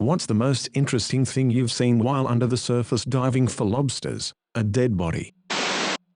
What's the most interesting thing you've seen while under the surface diving for lobsters? A dead body.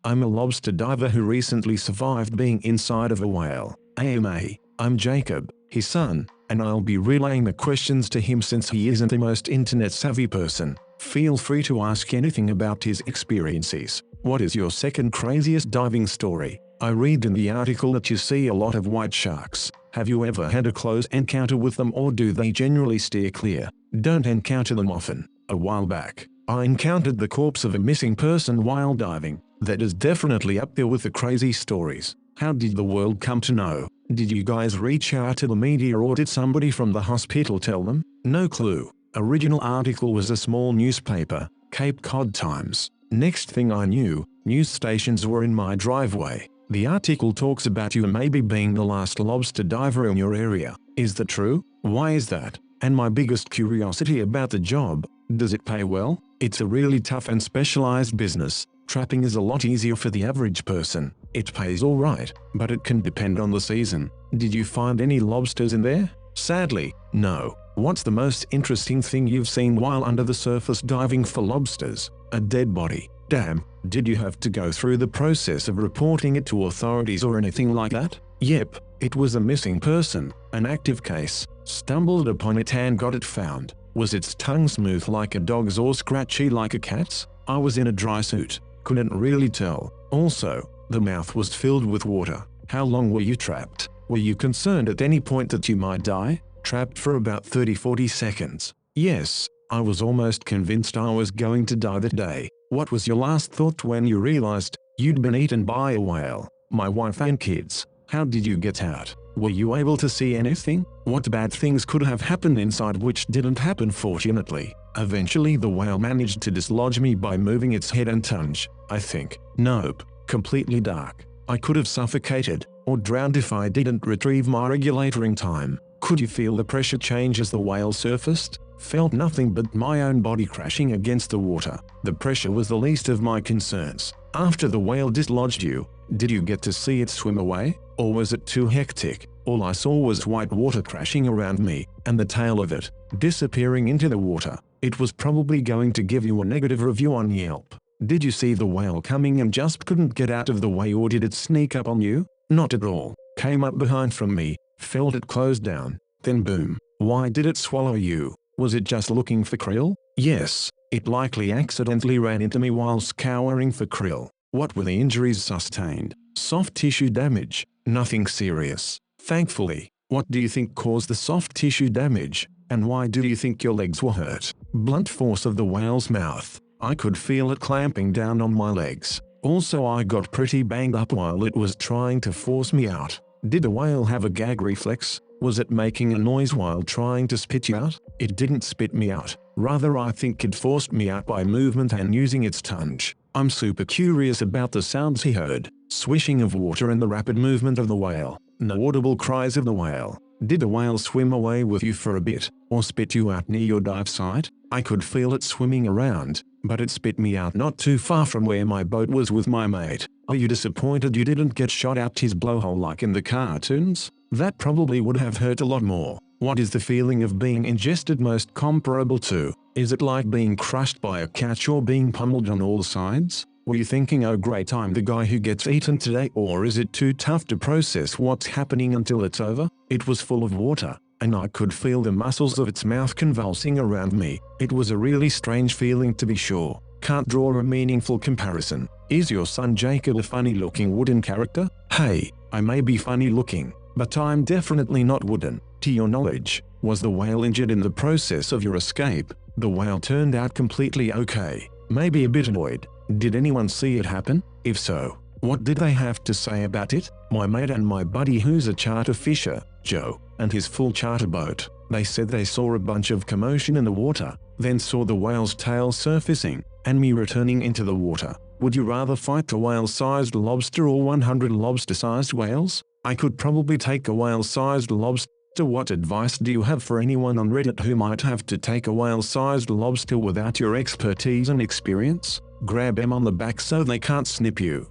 I'm a lobster diver who recently survived being inside of a whale. AMA. I'm Jacob, his son, and I'll be relaying the questions to him since he isn't the most internet-savvy person. Feel free to ask anything about his experiences. What is your second craziest diving story? I read in the article that you see a lot of white sharks. Have you ever had a close encounter with them, or do they generally steer clear? Don't encounter them often. A while back, I encountered the corpse of a missing person while diving. That is definitely up there with the crazy stories. How did the world come to know? Did you guys reach out to the media, or did somebody from the hospital tell them? No clue. Original article was a small newspaper, Cape Cod Times. Next thing I knew, news stations were in my driveway. The article talks about you maybe being the last lobster diver in your area. Is that true? Why is that? And my biggest curiosity about the job, does it pay well? It's a really tough and specialized business. Trapping is a lot easier for the average person. It pays alright, but it can depend on the season. Did you find any lobsters in there? Sadly, no. What's the most interesting thing you've seen while under the surface diving for lobsters? A dead body. Damn, did you have to go through the process of reporting it to authorities or anything like that? Yep, it was a missing person, an active case. Stumbled upon it and got it found. Was its tongue smooth like a dog's or scratchy like a cat's? I was in a dry suit. Couldn't really tell. Also, the mouth was filled with water. How long were you trapped? Were you concerned at any point that you might die? Trapped for about 30-40 seconds. Yes, I was almost convinced I was going to die that day. What was your last thought when you realized you'd been eaten by a whale? My wife and kids. How did you get out? Were you able to see anything? What bad things could have happened inside which didn't happen, fortunately? Eventually the whale managed to dislodge me by moving its head and tongue, I think. Nope. Completely dark. I could have suffocated or drowned if I didn't retrieve my regulator in time. Could you feel the pressure change as the whale surfaced? Felt nothing but my own body crashing against the water. The pressure was the least of my concerns. After the whale dislodged you, did you get to see it swim away? Or was it too hectic? All I saw was white water crashing around me, and the tail of it disappearing into the water. It was probably going to give you a negative review on Yelp. Did you see the whale coming and just couldn't get out of the way, or did it sneak up on you? Not at all. Came up behind from me, felt it close down, then boom. Why did it swallow you? Was it just looking for krill? Yes, it likely accidentally ran into me while scouring for krill. What were the injuries sustained? Soft tissue damage. Nothing serious. Thankfully. What do you think caused the soft tissue damage? And why do you think your legs were hurt? Blunt force of the whale's mouth. I could feel it clamping down on my legs. Also, I got pretty banged up while it was trying to force me out. Did the whale have a gag reflex? Was it making a noise while trying to spit you out? It didn't spit me out. Rather, I think it forced me out by movement and using its tongue. I'm super curious about the sounds he heard. Swishing of water and the rapid movement of the whale. No audible cries of the whale. Did the whale swim away with you for a bit, or spit you out near your dive site? I could feel it swimming around, but it spit me out not too far from where my boat was with my mate. Are you disappointed you didn't get shot out his blowhole like in the cartoons? That probably would have hurt a lot more. What is the feeling of being ingested most comparable to? Is it like being crushed by a catch or being pummeled on all sides? Were you thinking, oh great, I'm the guy who gets eaten today, or is it too tough to process what's happening until it's over? It was full of water, and I could feel the muscles of its mouth convulsing around me. It was a really strange feeling, to be sure. Can't draw a meaningful comparison. Is your son Jacob a funny-looking wooden character? Hey, I may be funny-looking, but I'm definitely not wooden. To your knowledge, was the whale injured in the process of your escape? The whale turned out completely okay. Maybe a bit annoyed. Did anyone see it happen? If so, what did they have to say about it? My mate and my buddy, who's a charter fisher, Joe, and his full charter boat, they said they saw a bunch of commotion in the water, then saw the whale's tail surfacing, and me returning into the water. Would you rather fight a whale-sized lobster or 100 lobster-sized whales? I could probably take a whale-sized lobster. What advice do you have for anyone on Reddit who might have to take a whale-sized lobster without your expertise and experience? Grab them on the back so they can't snip you.